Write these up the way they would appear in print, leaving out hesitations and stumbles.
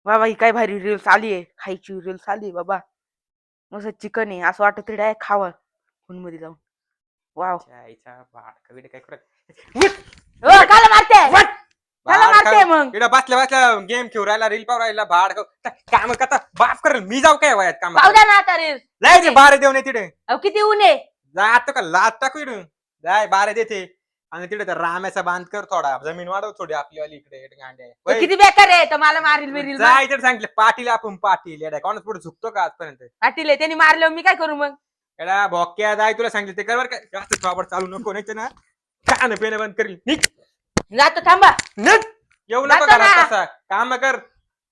बाबा ही काय भारी रील्स आली आहे, खायची रील्स आली आहे बाबा. मस्त चिकन आहे असं वाटत डायरेक्ट खावं फोन मध्ये जाऊन. वाव. काला मारते काला मारते मग. इकडे बसल्या बसल्या गेम खेळू राहिला, रील पाहू राहिला, भाड काम करता बाप करेल. मी जाऊ काय वयात काम पाहू द्या ना आता रील्स. जायचे बारे देऊ नये तिथे. अहो किती ऊन आहे. जाय आता का लात टाकू इकडून. जाय बारे देते आणि तिथे त्या राम्याचा बांध कर, थोडा जमीन वाढव थोडी आपली वाली इकडे गांड्या. किती बेकार आहे तर मला मारील बिरील. जाय तिथे सांगितलं पाटील आपण पाटील येड्या कोणाच पुढे झुकतो का आजपर्यंत. पाटील आहे त्यांनी मारलं मी काय करू मग. एडा भोक्या जाय तुला सांगितलं ते कर काय जास्त थोबड चालू नको नाही ना खाणं पिणं बंद करील. निघ जातो थांबा. निघ येऊ नको जातो घरात ना. तसा काम कर.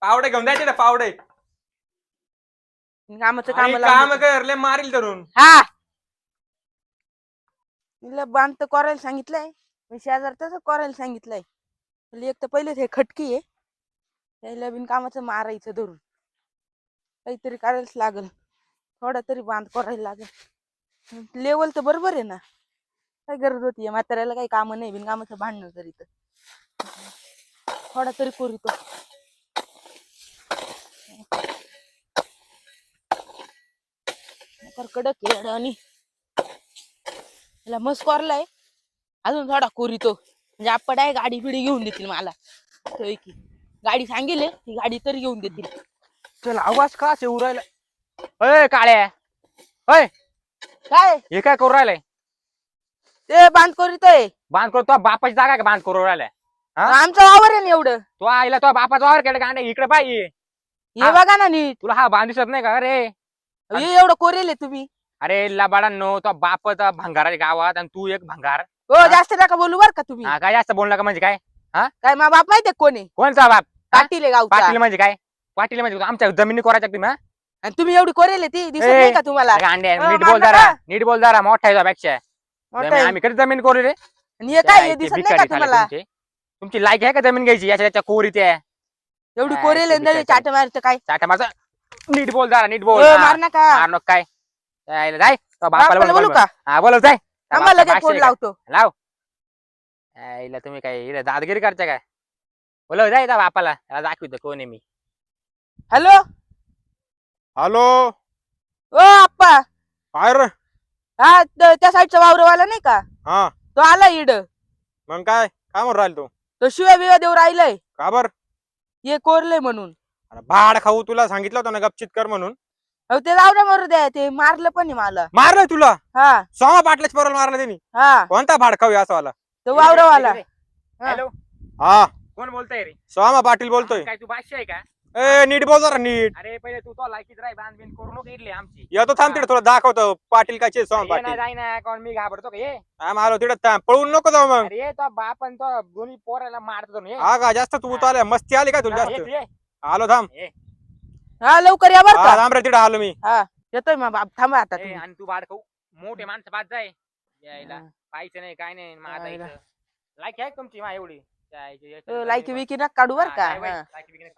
पावडे घेऊन जायचे ना पावडे. कामाचं काम कर लय मारील धरून. हा तिला बांध तर करायला सांगितलंय. शेजार तसं करायला सांगितलंय. एक तर पहिले हे खटकी आहे त्याला बिन कामाचं मारायचं धरून. काहीतरी करायलाच लागल. थोडा तरी बांध करायला लागल. लेवल तर बरोबर आहे ना. काय गरज होती म्हाताऱ्याला काही काम नाही बिन कामाचं भांडणं करीत. थोडा तरी करीतो. कडक आहे आणि त्याला मस्त करलाय. अजून थोडा कोरितो म्हणजे आपण आहे गाडी बिडी घेऊन देतील मला. की गाडी सांगेल ती गाडी तरी घेऊन देतील. चल आवाज का येऊ राहिला. अय काळ्या अय काय हे काय करू राहिलाय. ते बांध करीतोय. बांध करू तो बापाची जागा का बांध करू राहिलाय. आमचं वावर आहे ना एवढं. तो आईला तो बापाचा वावर केला गांडे इकडे पाहिजे. हे बघा ना नीट. तुला हा बांध दिसत नाही का अरे. हे एवढं कोरेल तुम्ही. अरे लबाडांनो तो बापाचा भंगार गावात आणि तू एक भंगार. हो जास्त नका बोलू बर का तुम्ही. काय जास्त बोलला का म्हणजे काय. काय मा बाप माहितीये कोण आहे. कोणचा बाप. पाटील आहे गावचा. पाटील म्हणजे काय. पाटील म्हणजे आमच्या जमिनी कोरायच्या तुम्ही. आणि तुम्ही एवढी कोरेल ती दिसत नाही का तुम्हाला. गांडे हो, नीट मार बोल नका. जरा नीट बोल जरा मोठा आहे पेक्षा. मोठा आहे. आम्ही कधी जमीन करू रे. आणि हे काय हे दिसत नाही का तुम्हाला. तुमची लायक आहे का जमीन घ्यायची याच्या कोरी त्या एवढी कोरेल आहे चाट मारतं काय. चाटा माझा नीट बोल जरा नीट बोल. मार नका. मार नको काय जाय तो बापाला बापाला बोलू का. हा बोलव जाय. आम्हाला लगेच फोन लावतो. लाव यायला तुम्ही काय इकडे दादगिरी करता काय. बोलव जाय त्या बापाला त्याला दाखवतो कोण आहे मी. हॅलो हॅलो ओ आप्पा. काय रे. हा त्या साईडचा वावरवाला नाही का हा तो आला इड. मग काय काय म्हणून राहिल तू. तो शिव्या बिव्या देऊ राहिलय. का बर. हे कोरलंय म्हणून. अरे भाड खाऊ तुला सांगितलं होतं ना गपचित कर म्हणून. अहो ते जाऊ मरू द्या. ते मारलं पण आहे मला. मारलं तुला. हा सोमा पाटलाच पोराला मारलं त्यांनी. हा कोणता भाड खाऊ असं वाला. तो वावरवाला. हॅलो हा कोण बोलताय रे. सोमा पाटील बोलतोय. काय तू भाष्य आहे का. ए नीट बोल जरा नीट. अरे पहिले तू तो लायकीत राही बांध बिन करू नको इडली आमची. येतो थांब तिकडे तुला दाखवतो पाटील काय सोमा ये ना पाटील. जाय ना कोण मी घाबरतो का ये. आलो तिकडे पळून नको जाऊ मग. अरे तो बाप आणि तो दोन्ही पोराला मारतो ये. हा का जास्त तू आल्या मस्ती आली का तुला हा, जास्त. ये. आलो थांब. हा लवकर या बर हा का. थांब रे तिकडे आलो मी. हा येतोय मग बाप थांबा आता ए, तुम्ही. आणि तू बाड खाऊ मोठे माणसं बाद जाय यायला पाहायचं नाही काय नाही माझा लायकी आहे तुमची मा एवढी लायकी विकी नका काढू बर का.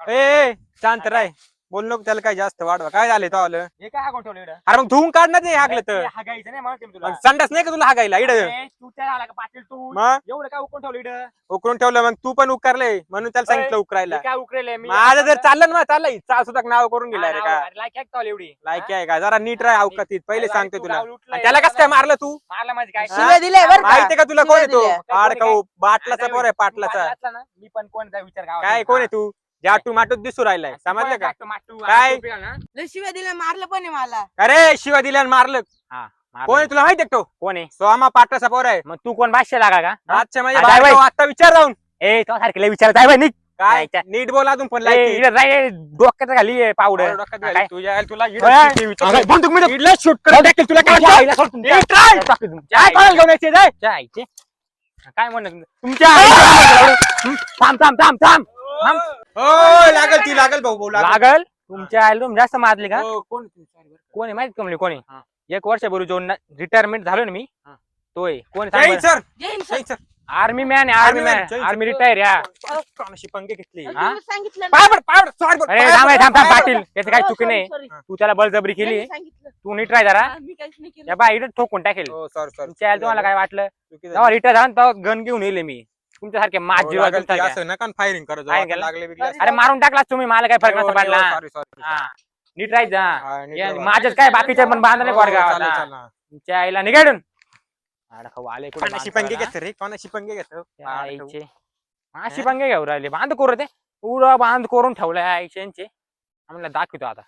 ए शांत राय बोल नको त्याला काय जास्त वाढवा. काय झाले तो आलं. हे काय हाकून ठेवलं इकडं? अरे मग धुवून काढ ना ते हागलं तर. अरे, हागायचं नाही म्हणते मी तुला. मग संडास नाही का तुला हागायला इड. अरे, तू त्या आला का पाटील तू मग एवढं काय उकून ठेवलं इकडं? उकरून ठेवलं मग तू पण उकारले म्हणून त्याला सांगितलं उकरायला. मी काय उकरेल मी माझं जर चाललं ना चाललंय चा सुद्धा नाव करून गेला रे का. लायकी आहे का तुला एवढी लायकी आहे का जरा नीट राह अवकातीत पहिले अरे, सांगतो तू तुला. गाव लुटलंय, आणि त्याला कसं काय मारलं तू. मारला म्हणजे काय शिव्या दिले बर का. माहितीये का तुला कोण आहे तो. शिव्या पाड दिल्या. खाऊ बाटलाचा पोर आहे पाटलाचा. पाटलाचा ना, मी पण कोणचा विचार गावात काय कोण आहे तू. जाटू माटूत दिसू राहिलाय समजलं का. काय? लय शिव्या दिल्या मारलं पण आहे मला. अरे शिवा दिल्यानं मारलं. कोण आहे तुला माहितीये का तो. कोण आहे सोमा पाटलाचा पोर आहे. मग तू कोण भाष्य लागा का अच्छा म्हणजे आता बाहेर बाई. जाऊ, आता विचार जाऊन. ए तो सारखी विचारत आहे निघ काय काय? नीट बोल अजून पण ए, लायकी. इकडे जाय, डोक्यात घाली पावडर डोक्यात काय? घाली. तुझ्या तुला अरे, इकडे बंदूक मी इकडे शूट करून टाकेल तुला काय तुमच्या आईला सोड, तुमच्या नीट राह. आईला टाकू तुमच्या काय आईला. कोणाला घेऊन यायचे जाय. तुमच्या आईचे काय म्हणत तुमच्या आईला- थांब थांब थांब थांब हो लागल ती लागल भाऊ भाऊ लागल. लागल तुमच्या आईला तुम्ही जास्त मारले का हो, कोण कोण आहे माहित कमली कोणी हा. 1 वर्षापूर्वी जो रिटायरमेंट झालो ना मी हा. तोय कोण जैन सर जय Hind Jain sir army man आहे army Army man, man Jain army sir. Retire या कोणाशी पंगे घेतली. सर. हा? तुम्ही सांगितलं ना. पाय पड सॉरी अरे थांब थांब थांब पाटील त्याचं काही हो, चुकी sorry, नाही sorry. तू त्याला बळजबरी केली त्यांनी सांगितलं. तू नीट राह जरा हा, मी काहीच नाही केलं. या बाई इकडे ठोकून टाकेल हो सॉरी सॉरी तुमच्या आईला तुम्हाला काय वाटलं जेव्हा रिटायर झाला तेव्हा गन घेऊन येले मी तुमच्यासारखे माझ हो, जीव लागेल ते तुमच्यासारखे. असं नका फायरिंग करत काय जाऊ. केलं? लागले बिगले अरे असं. अरे मारून टाकलास तुम्ही मला काय फरक नसता पडला सॉरी सॉरी हा नीट राहायचं हा. हा, नीट या, राहा. माझ्याच काय बाकीचे पण बांधले हो, कोरगावात चालेल, हा. चालेल, हा. तुमच्या आईला निघाडून आले कुठे कोणाशी पंगे घेतो रे कोणाशी पंगे घेतो आईचे अशी पंगे घेऊ राहिले बांध करू ते पुढं बांध करून ठेवलाय आईचे आम्हाला दाखवतो आता